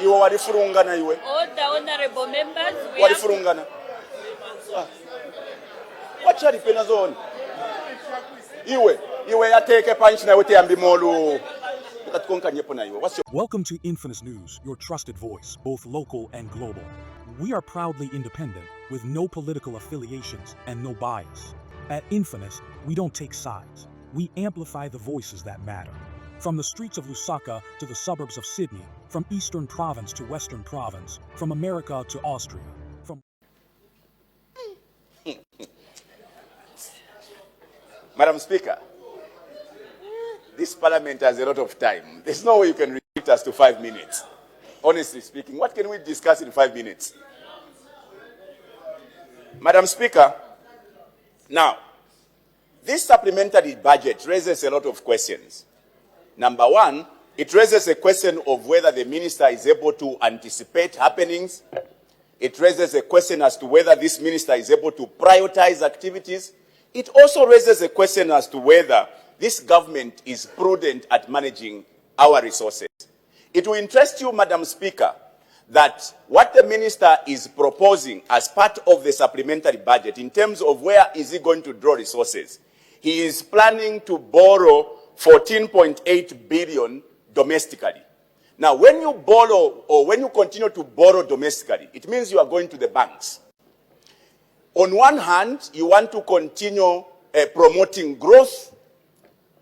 Iwe walifurungana iwe. All the honorable members, Walifurungana. Wachari pena zone. Iwe yateke punch na wete ambi molu. Welcome to Infinite News, your trusted voice, both local and global. We are proudly independent, with no political affiliations and no bias. At Infinite, we don't take sides. We amplify the voices that matter. From the streets of Lusaka to the suburbs of Sydney, from Eastern Province to Western Province, from America to Austria, from... Madam Speaker, this parliament has a lot of time. There's no way you can restrict us to 5 minutes. Honestly speaking, what can we discuss in 5 minutes? Madam Speaker, now, this supplementary budget raises a lot of questions. Number one, it raises a question of whether the minister is able to anticipate happenings. It raises a question as to whether this minister is able to prioritize activities. It also raises a question as to whether this government is prudent at managing our resources. It will interest you, Madam Speaker, that what the minister is proposing as part of the supplementary budget in terms of where is he going to draw resources, he is planning to borrow 14.8 billion domestically. Now, when you borrow or when you continue to borrow domestically, it means you are going to the banks. On one hand, you want to continue promoting growth.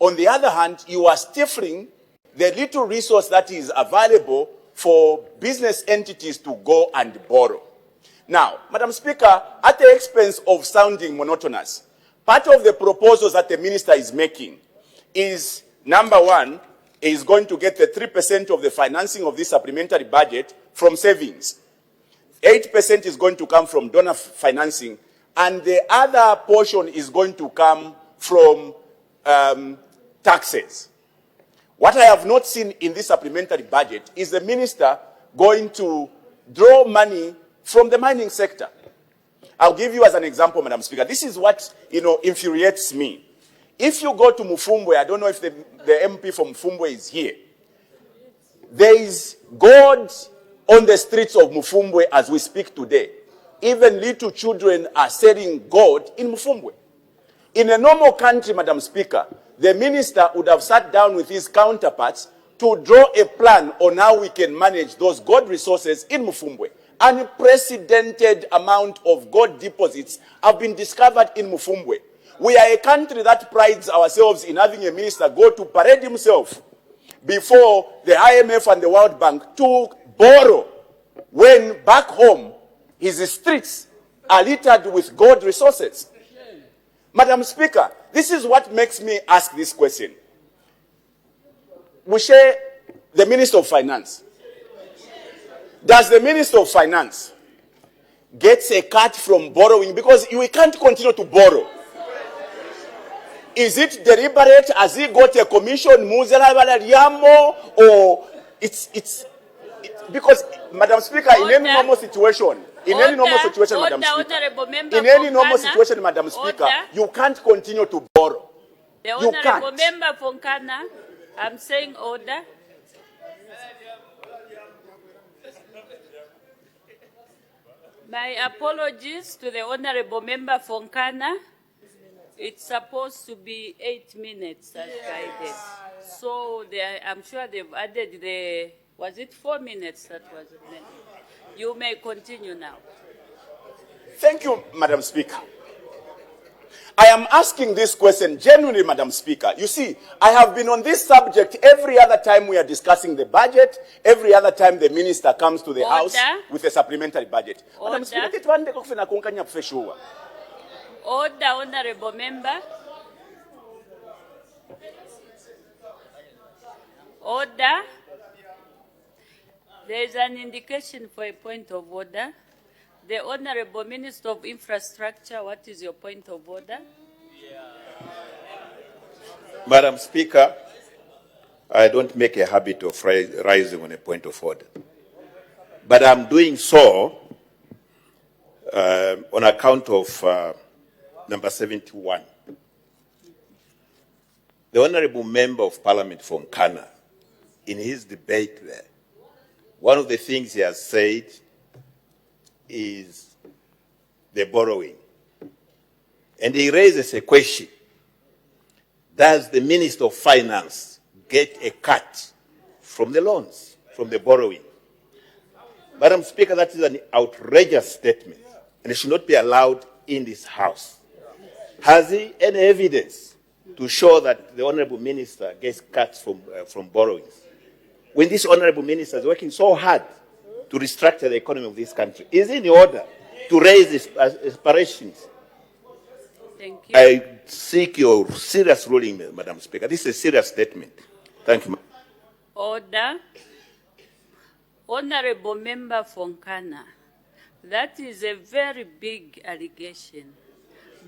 On the other hand, you are stifling the little resource that is available for business entities to go and borrow. Now, Madam Speaker, at the expense of sounding monotonous, part of the proposals that the minister is making is, number one, is going to get the 3% of the financing of this supplementary budget from savings. 8% is going to come from donor financing, and the other portion is going to come from taxes. What I have not seen in this supplementary budget is the minister going to draw money from the mining sector. I'll give you as an example, Madam Speaker. This is what, infuriates me. If you go to Mufumbwe, I don't know if the MP from Mufumbwe is here. There is gold on the streets of Mufumbwe as we speak today. Even little children are selling gold in Mufumbwe. In a normal country, Madam Speaker, the minister would have sat down with his counterparts to draw a plan on how we can manage those gold resources in Mufumbwe. An unprecedented amount of gold deposits have been discovered in Mufumbwe. We are a country that prides ourselves in having a minister go to parade himself before the IMF and the World Bank to borrow when back home his streets are littered with gold resources. Madam Speaker, this is what makes me ask this question. Mushe, the Minister of Finance, does the Minister of Finance get a cut from borrowing? Because we can't continue to borrow. Is it deliberate? Has he got a commission? Or it's because, Madam Speaker, in any normal situation, Madam Speaker, you can't continue to borrow. The honorable member for Nkana, I'm saying order. My apologies to the honorable member for Nkana. It's supposed to be 8 minutes as guided. So I'm sure they've added was it 4 minutes that was meant? You may continue now. Thank you, Madam Speaker. I am asking this question genuinely, Madam Speaker. You see, I have been on this subject every other time we are discussing the budget, every other time the minister comes to the House with a supplementary budget. Madam Speaker, Order, honorable member. Order. There is an indication for a point of order. The Honorable Minister of Infrastructure, what is your point of order? Madam Speaker, I don't make a habit of rising on a point of order. But I'm doing so on account of number 71. The Honorable Member of Parliament for Nkana, in his debate there, one of the things he has said is the borrowing. And he raises a question. Does the Minister of Finance get a cut from the loans, from the borrowing? Madam Speaker, that is an outrageous statement, and it should not be allowed in this House. Has he any evidence to show that the Honourable Minister gets cuts from borrowings? When this Honourable Minister is working so hard to restructure the economy of this country, is he in order to raise his aspirations? Thank you. I seek your serious ruling, Madam Speaker. This is a serious statement. Thank you. Order. Honorable Member for Nkana, that is a very big allegation.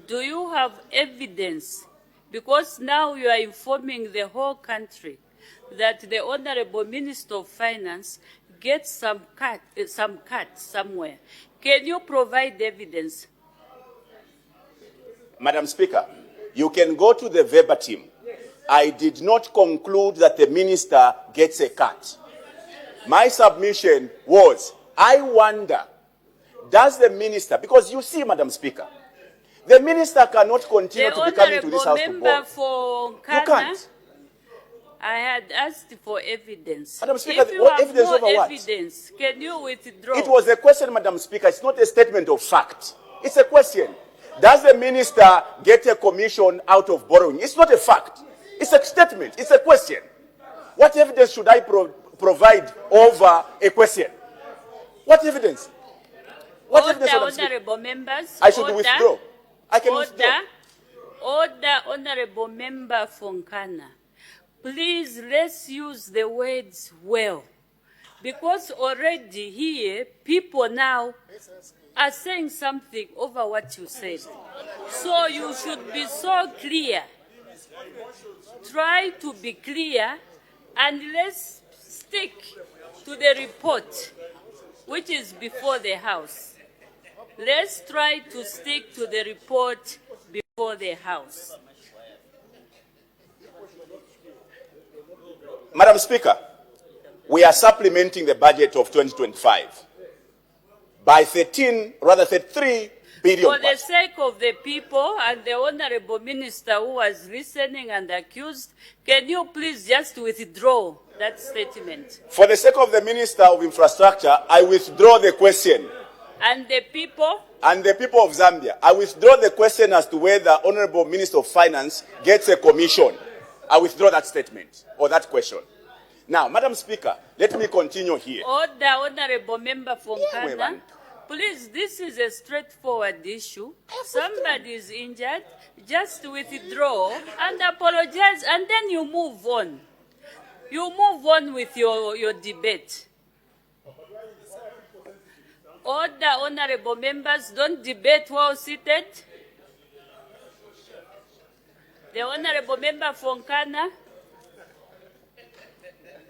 Do you have evidence? Because now you are informing the whole country that the Honorable Minister of Finance gets some cut somewhere. Can you provide evidence? Madam Speaker, you can go to the verbatim. I did not conclude that the minister gets a cut. My submission was, I wonder, does the minister, because you see, Madam Speaker, the minister cannot continue to be coming to this house to borrow. For Nkana, you can't. I had asked for evidence. Madam Speaker, if you what have evidence more over what? evidence, can you withdraw? It was a question, Madam Speaker. It's not a statement of fact. It's a question. Does the minister get a commission out of borrowing? It's not a fact. It's a statement. It's a question. What evidence should I provide over a question? What evidence? What evidence, Madam Speaker? Honorable members. I should withdraw. I can withdraw. Order, Honorable Member for Nkana. Please, let's use the words well. Because already here, people now are saying something over what you said. So you should be so clear. Try to be clear, and let's stick to the report, which is before the House. Let's try to stick to the report before the House. Madam Speaker, we are supplementing the budget of 2025 by 33 billion. For the sake of the people and the Honorable Minister who was listening and accused, can you please just withdraw that statement? For the sake of the Minister of Infrastructure, I withdraw the question. And the people? And the people of Zambia, I withdraw the question as to whether Honorable Minister of Finance gets a commission. I withdraw that statement or that question. Now, Madam Speaker, let me continue here. Order, Honorable Member for Nkana. Please, this is a straightforward issue. Somebody is injured. Just withdraw and apologize, and then you move on. You move on with your debate. Order, Honorable Members, don't debate while seated. The Honorable Member for Nkana.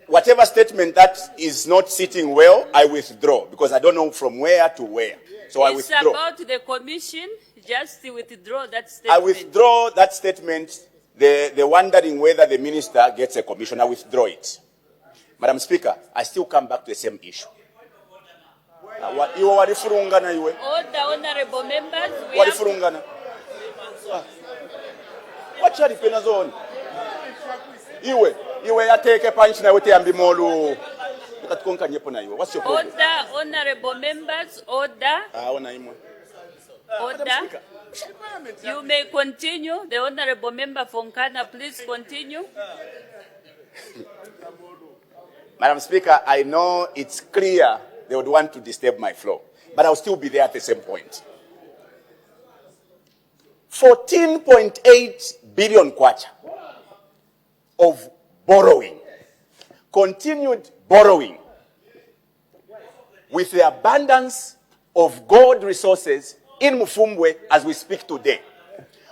Whatever statement that is not sitting well, I withdraw, because I don't know from where to where. So I withdraw. It's about the commission. Just withdraw that statement. I withdraw that statement. The wondering whether the minister gets a commission, I withdraw it. Madam Speaker, I still come back to the same issue. Order, Honorable Members. What shall the zone? Iwe ateke punch na wote ambimolu. What's your problem? Order, Honorable Members, order. Order. You may continue. The Honorable Member for Nkana, please continue. Madam Speaker, I know it's clear they would want to disturb my flow, but I'll still be there at the same point. 14.8 billion kwacha of borrowing, continued borrowing, with the abundance of gold resources in Mufumwe as we speak today.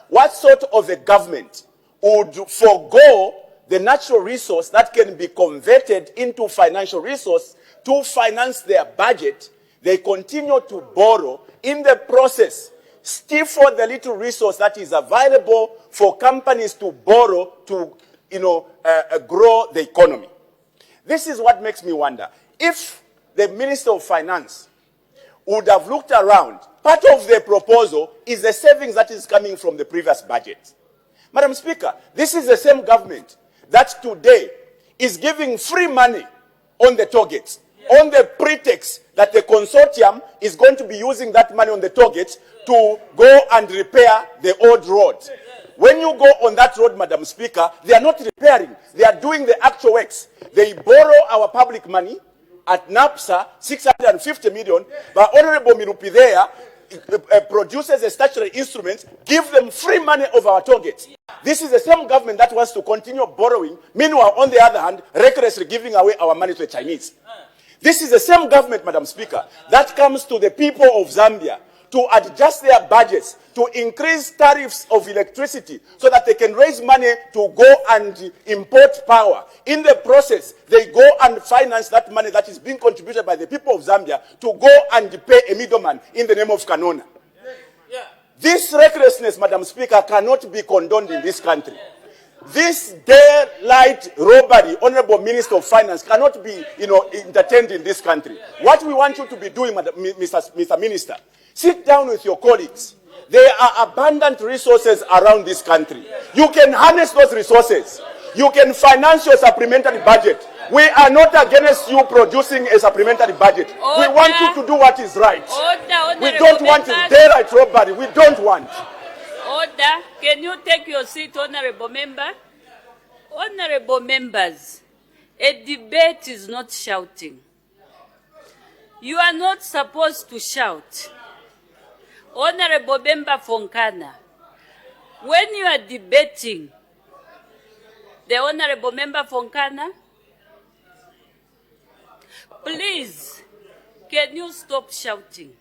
What sort of a government would forego the natural resource that can be converted into financial resource to finance their budget? They continue to borrow, in the process stifle the little resource that is available for companies to borrow to grow the economy. This is what makes me wonder. If the Minister of Finance would have looked around. Part of the proposal is the savings that is coming from the previous budget. Madam Speaker, this is the same government that today is giving free money on the toll gates, on the pretext that the consortium is going to be using that money on the toll gates to go and repair the old road. When you go on that road, Madam Speaker, they are not repairing. They are doing the actual works. They borrow our public money at NAPSA, 650 million, but Honorable Mirupi there produces a statutory instrument, give them free money of our targets. This is the same government that wants to continue borrowing, meanwhile, on the other hand, recklessly giving away our money to the Chinese. This is the same government, Madam Speaker, that comes to the people of Zambia to adjust their budgets, to increase tariffs of electricity so that they can raise money to go and import power. In the process, they go and finance that money that is being contributed by the people of Zambia to go and pay a middleman in the name of Nkana. This recklessness, Madam Speaker, cannot be condoned in this country. This daylight robbery, Honorable Minister of Finance, cannot be, entertained in this country. What we want you to be doing, Mr. Minister, sit down with your colleagues. There are abundant resources around this country. You can harness those resources. You can finance your supplementary budget. We are not against you producing a supplementary budget. Order. We want you to do what is right. Order, we don't want daylight robbery. We don't want. Order. Can you take your seat, Honorable Member? Honorable Members, a debate is not shouting. You are not supposed to shout. Honorable Member Nkana, when you are debating, the Honorable Member Nkana, please, can you stop shouting?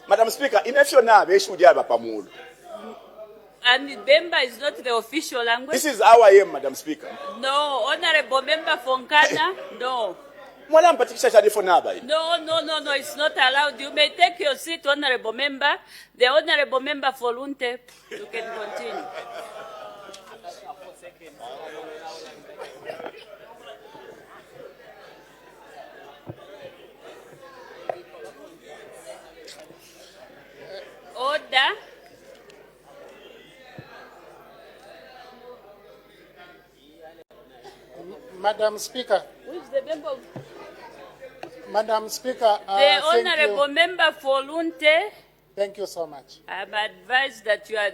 Madam Speaker, in and Bemba is not the official language? This is our aim, Madam Speaker. No, Honorable Member Nkana, no. No, it's not allowed. You may take your seat, Honorable Member. The Honorable Member Folunte, you can continue. Order. Madam Speaker. Who is the member of... Madam Speaker, the Honorable Member Folunte. Thank you so much. I'm advised that you are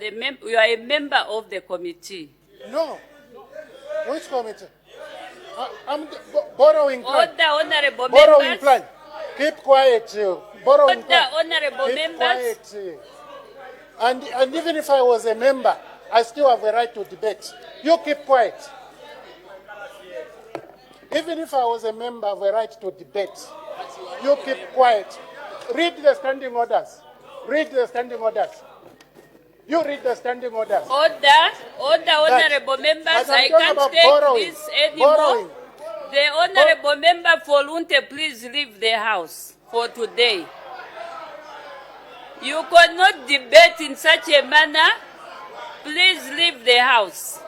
a member of the committee. No. Which committee? I'm borrowing plan. Order, Honorable borrowing members. Plan. Keep quiet. Borrowing Order, plan. Honorable Keep members. Quiet. And even if I was a member, I still have a right to debate. You keep quiet. Even if I was a member, I have a right to debate. You keep quiet. Read the standing orders. Read the standing orders. You read the standing orders. Order, Honorable members. I can't take this anymore. Borrowing. The Honorable Member Folunte, please leave the house for today. You cannot debate in such a manner. Please leave the house.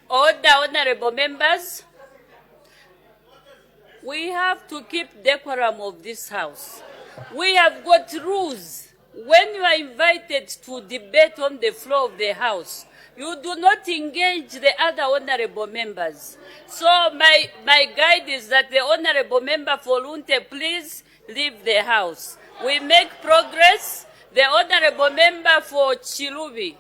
Order, Honorable members. We have to keep decorum of this house. We have got rules. When you are invited to debate on the floor of the house, you do not engage the other honorable members. So my guide is that the Honorable Member Folunte, please leave the house. We make progress. The Honorable Member for Chilubi.